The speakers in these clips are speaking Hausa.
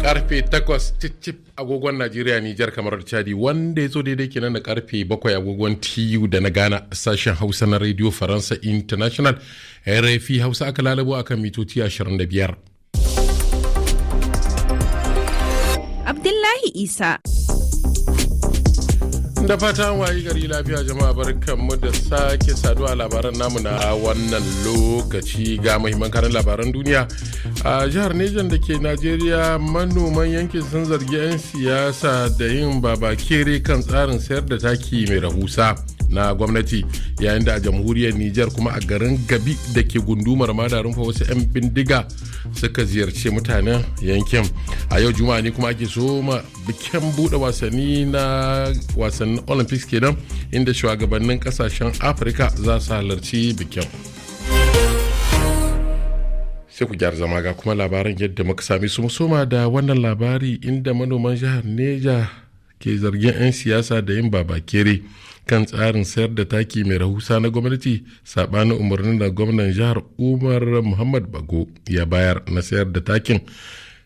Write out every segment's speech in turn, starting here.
karfe 8 cicip agogon Najeriya, Nijar, kamar Chadi, wanda ya zo daidai kenan da karfe 7 agogon TU da na Ghana. Sashen Hausa na Radio Faransa International RFI Hausa aka lalabo akan mitoci 25. Abdullahi Isa. Da fatan wayi gari lafiya jama'a, barkanmu da sake saduwa labaran namu na wannan lokaci. Ga muhimman karin labaran duniya. A jihar Nejan da ke Najeriya, manoman yankin sun zargi 'yan siyasa da yin babakere kan tsarin sayar da taki mai rahusa na gwamnati, yayin da a jamhuriyar Nijar kuma a garin Gabi da ke gundumar Madarin fa wasu 'yan bindiga suka ziyarci mutanen yankin. A yau Juma'a ne kuma ake soma bikin bude wasanni na wasannin Olympics kenan, inda shugabannin kasashen Afirka za su halarci bikin. Sai ku gyara zama ga kuma labaran yadda muka sami su. Musoma da wannan labari inda manoman jihar Neja ke zargin 'yan siyasa da yin babakere kan tsarin sayar da taki mai rahusa na gwamnati, sabanin umarnin da gwamnan jihar Umar Muhammad Bago ya bayar na sayar da takin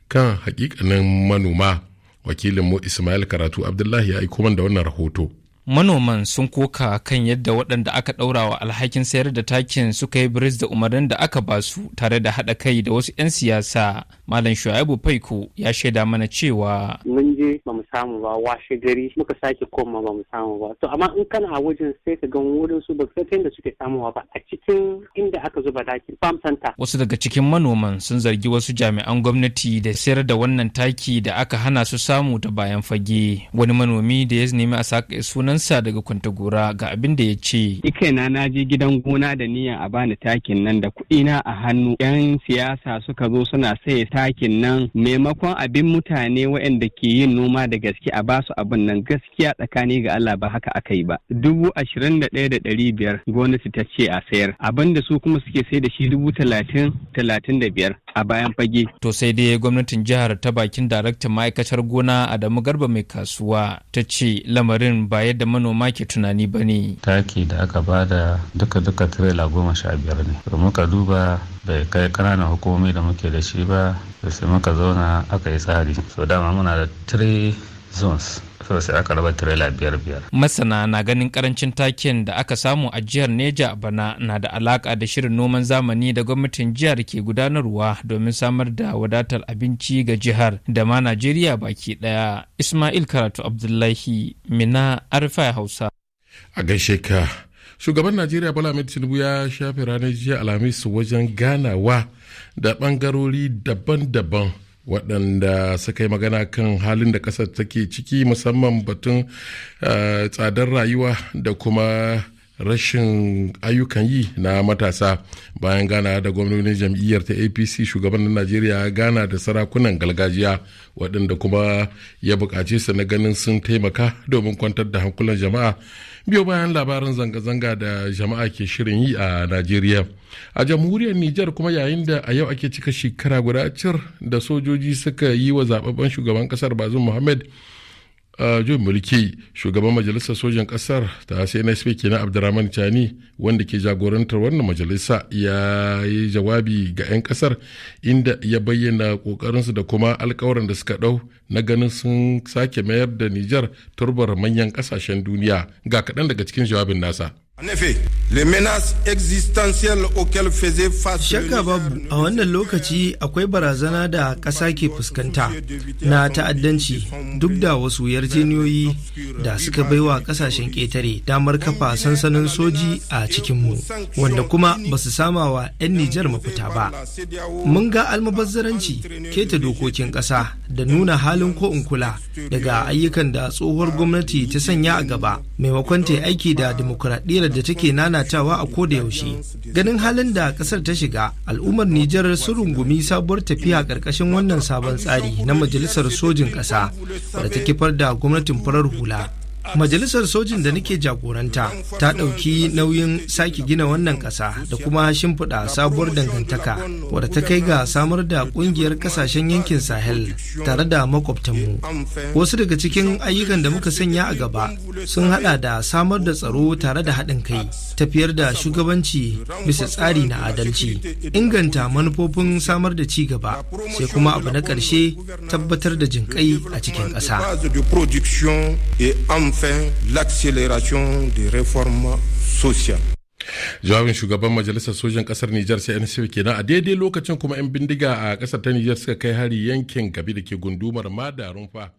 kan hakikanin manoma. Wakilinmu Ismail Karatu Abdullahi ya aiko da wannan rahoto. Manoman sun koka kan yadda waɗanda aka ɗaura wa alhakin sayar da takin suka yi biris da umarnin da aka basu, tare da haɗa kai da wasu 'yan siyasa. Malam Shu'aibu Faiko ya shaida mana cewa mun je ba mu samu ba, washe gari muka sake koma ba mu samu ba. To amma in kana a wajen sai ka ga wurin su ba sai da suke samuwa ba a cikin inda aka zuba takin farm center. Wasu daga cikin manoman sun zargi wasu jami'an gwamnati da sayar da wannan taki da aka hana su samu ta bayan fage. Wani manomi da ya nemi a saka sunansa daga Kwantagora ga abin da ya ce. Ikaina na je gidan gona da niyyar a bani takin nan da kuɗina a hannu. 'Yan siyasa suka zo suna saye takin nan maimakon abin mutane waɗanda ke yin noma da gaske a basu abin nan. Gaskiya tsakani ga Allah ba haka aka yi ba. 21,500 gwamnati ta ce a sayar, abin da su kuma suke sai da shi 30,035 a bayan fage. To sai dai gwamnatin jihar ta bakin daraktan ma'aikatar gona Adamu Garba mai kasuwa ta ce lamarin ba yadda manoma ke tunani ba ne. Taki da aka bada duka tirela 15 ne. Da muka duba bai kai ƙananan hukumomi da muke da shi ba, sai muka zauna aka yi tsari. So dama muna da 3 zones. Sai aka raba tirela 5. Masana na ganin karancin takin da aka samu a jihar Neja bana na da alaka da shirin noman zamani da gwamnatin jihar ke gudanarwa domin samar da wadatar abinci ga jihar da ma Najeriya baki daya. Ismail Karatu Abdullahi, Mina, Arfa Hausa. A gaishe ka. Shugaban Najeriya Bola Ahmed Tinubu ya shafe ranar jiya Alhamis wajen ganawa da bangarori daban-daban waɗanda suka yi magana kan halin da ƙasar take ciki, musamman batun tsadar rayuwa da kuma rashin ayyukan yi na matasa. Bayan gana da gwamnonin jam'iyyar ta APC, shugaban Najeriya ya gana da sarakunan gargajiya waɗanda kuma ya buƙace su na ganin sun taimaka domin kwantar da hankulan jama'a biyo bayan labarin zanga-zanga da jama'a ke shirin yi a Najeriya. A jamhuriyar Nijar kuma, yayin da a yau ake cika shekara guda cir da sojoji suka yi wa zababben shugaban kasar Bazoum Mohamed juyin mulki, shugaban majalisar sojan kasar ta CNSP kenan Abdurrahman Chani, wanda ke jagorantar wannan majalisa, ya yi jawabi ga 'yan kasar inda ya bayyana kokarinsu da kuma alkawarin da suka dau na ganin sun sake mayar da Nijar turbar manyan kasashen duniya. Ga kaɗan daga cikin jawabin nasa. Shakka babu, a wannan lokaci akwai barazana da ƙasa ke fuskanta na ta'addanci, duk da wasu yarjejeniyoyi da suka baiwa ƙasashen ƙetare damar kafa sansanin soji a cikinmu, wanda kuma ba su sama wa 'yan Nijar mafita ba. Mun ga almubazzaranci, keta dokokin ƙasa da nuna halin ko in kula daga ayyukan da tsohuwar gwamnati ta sanya a gaba, maimakon ta yi aiki da dimokuraɗiyyar da take nanatawa a koda yaushe. Ganin halin da kasar ta shiga, al'ummar Nijar sun rungumi sabuwar tafiya ƙarƙashin wannan sabon tsari na majalisar sojin ƙasa wadda ta kifar da gwamnatin farar hula. Majalisar sojin da nake jagoranta ta ɗauki nauyin sake gina wannan ƙasa da kuma shimfiɗa sabuwar dangantaka wadda ta kai ga samar da ƙungiyar ƙasashen yankin Sahel tare da makwabtanmu. Wasu daga cikin ayyukan da muka sanya a gaba sun haɗa da samar da tsaro tare da haɗin kai, tafiyar da shugabanci bisa tsari na adalci, inganta manufofin samar da ci gaba, sai kuma abu na ƙarshe tabbatar da jinƙai a cikin ƙasa. Jawabin shugaban majalisar sojan kasar Nijar CNSP kenan a daidai lokacin kuma 'yan bindiga a kasar ta Nijar suka kai hari yankin Gabi da ke gundumar Madarunfa